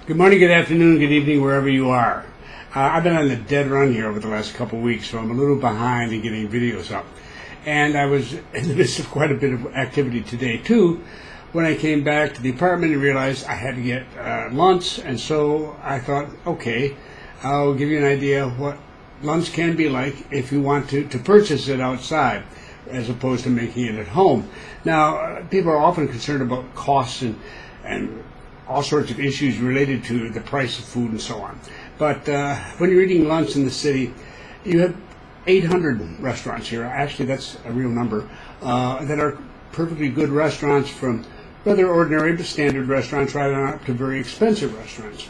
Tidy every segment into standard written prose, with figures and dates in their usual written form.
Good morning, good afternoon, good evening, wherever you are. I've been on the dead run here over the last couple of weeks, so I'm a little behind in getting videos up. And I was in the midst of quite a bit of activity today, too, when I came back to the apartment and realized I had to get lunch. And so I thought, okay, I'll give you an idea of what lunch can be like if you want to purchase it outside, as opposed to making it at home. Now, people are often concerned about costs and all sorts of issues related to the price of food and so on. But when you're eating lunch in the city, you have 800 restaurants here. Actually, that's a real number, that are perfectly good restaurants, from rather ordinary but standard restaurants right on up to very expensive restaurants.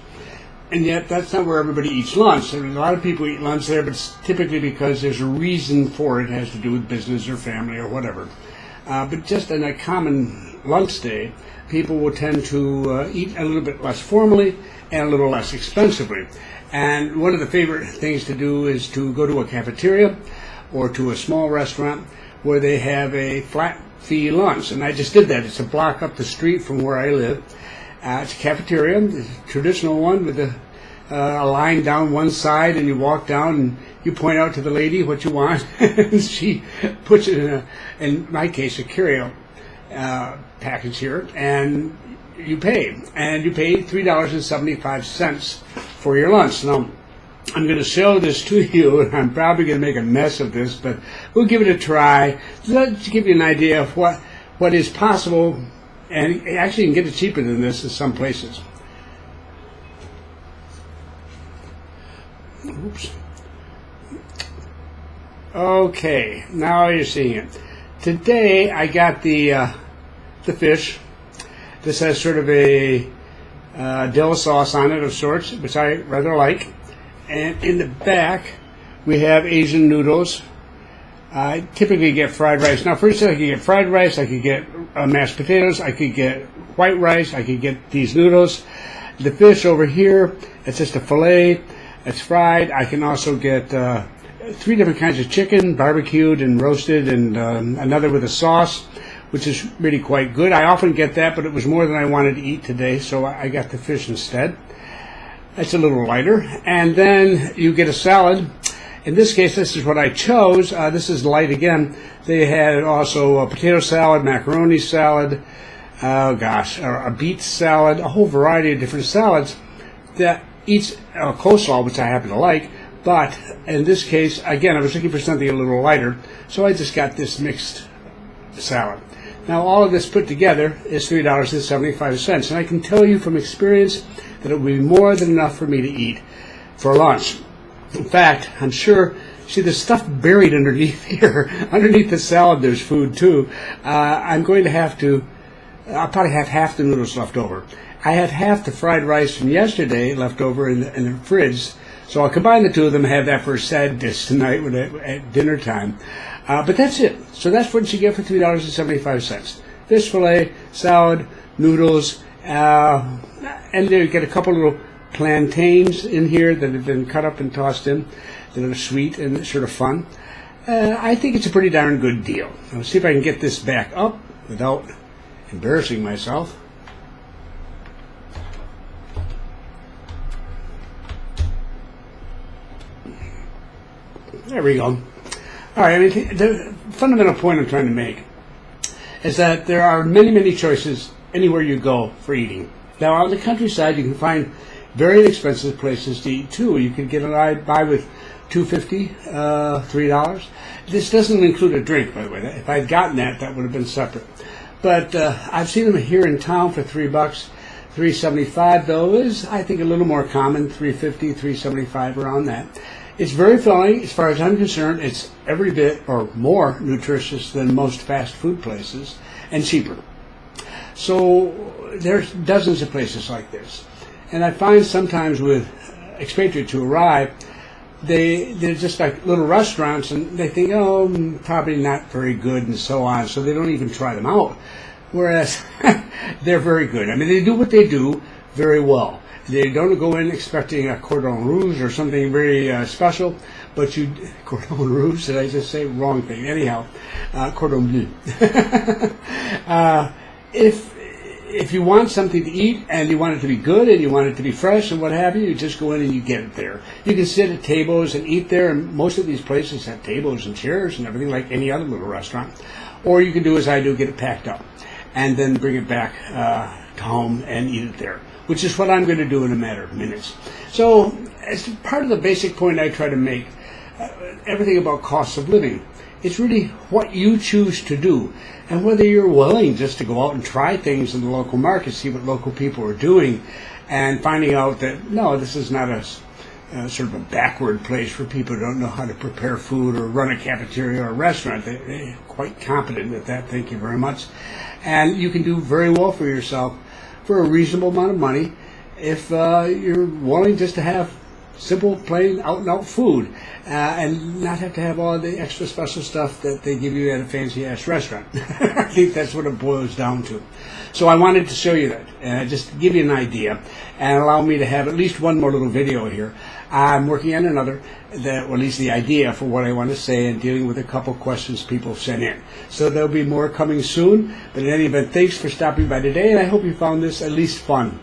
And yet, that's not where everybody eats lunch. I mean, a lot of people eat lunch there, but it's typically because there's a reason for it. It has to do with business or family or whatever. But just on a common lunch day, people will tend to eat a little bit less formally and a little less expensively. And one of the favorite things to do is to go to a cafeteria or to a small restaurant where they have a flat fee lunch. And I just did that. It's a block up the street from where I live. It's a cafeteria, it's a traditional one with a line down one side, and you walk down and you point out to the lady what you want, and she puts it in my case, a carry-out package here, and you pay. And you pay $3.75 for your lunch. Now, I'm going to show this to you, and I'm probably going to make a mess of this, but we'll give it a try. Let's give you an idea of what is possible, and actually you can get it cheaper than this in some places. Oops. Okay, now you're seeing it. Today I got the fish. This has sort of a dill sauce on it of sorts, which I rather like. And in the back we have Asian noodles. I typically get fried rice. Now, first I could get fried rice, I could get mashed potatoes, I could get white rice, I could get these noodles. The fish over here, it's just a fillet. It's fried. I can also get 3 different kinds of chicken, barbecued and roasted, and another with a sauce, which is really quite good. I often get that, but it was more than I wanted to eat today, so I got the fish instead. That's a little lighter. And then you get a salad. In this case, this is what I chose. This is light again. They had also a potato salad, macaroni salad, a beet salad, a whole variety of different salads that eats coleslaw, which I happen to like. But in this case, again, I was looking for something a little lighter, so I just got this mixed salad. Now, all of this put together is $3.75, and I can tell you from experience that it will be more than enough for me to eat for lunch. In fact, I'm sure, see, there's stuff buried underneath here. Underneath the salad, there's food, too. I'm going to I'll probably have half the noodles left over. I had half the fried rice from yesterday left over in the fridge, so I'll combine the two of them and have that for a sad dish tonight at dinner time. But that's it. So that's what you get for $3.75. Fish fillet, salad, noodles, and you get a couple little plantains in here that have been cut up and tossed in that are sweet and sort of fun. I think it's a pretty darn good deal. I'll see if I can get this back up without embarrassing myself. There we go. All right, I mean, the fundamental point I'm trying to make is that there are many, many choices anywhere you go for eating. Now, on the countryside, you can find very inexpensive places to eat, too. You can get a ride by with $2.50, $3. This doesn't include a drink, by the way. If I'd gotten that, that would have been separate. But I've seen them here in town for $3. $3.75, though, is, I think, a little more common, $3.50, $3.75, around that. It's very filling. As far as I'm concerned, it's every bit or more nutritious than most fast food places, and cheaper. So there's dozens of places like this. And I find sometimes with expatriates who arrive, they're just like little restaurants, and they think, oh, probably not very good, and so on, so they don't even try them out. Whereas they're very good. I mean, they do what they do very well. They don't go in expecting a cordon rouge or something very special, but cordon rouge, did I just say? Wrong thing. Anyhow, cordon bleu. If if you want something to eat and you want it to be good and you want it to be fresh and what have you, you just go in and you get it there. You can sit at tables and eat there, and most of these places have tables and chairs and everything like any other little restaurant. Or you can do as I do, get it packed up and then bring it back to home and eat it there, which is what I'm going to do in a matter of minutes. So as part of the basic point I try to make, everything about cost of living, it's really what you choose to do and whether you're willing just to go out and try things in the local market, see what local people are doing, and finding out that, no, this is not a sort of a backward place for people who don't know how to prepare food or run a cafeteria or a restaurant. They're quite competent at that, thank you very much. And you can do very well for yourself for a reasonable amount of money if you're willing just to have simple, plain, out-and-out food and not have to have all the extra special stuff that they give you at a fancy-ass restaurant. I think that's what it boils down to. So I wanted to show you that, just to give you an idea and allow me to have at least one more little video here. I'm working on another, or at least the idea for what I want to say, and dealing with a couple questions people sent in. So there'll be more coming soon. But in any event, thanks for stopping by today, and I hope you found this at least fun.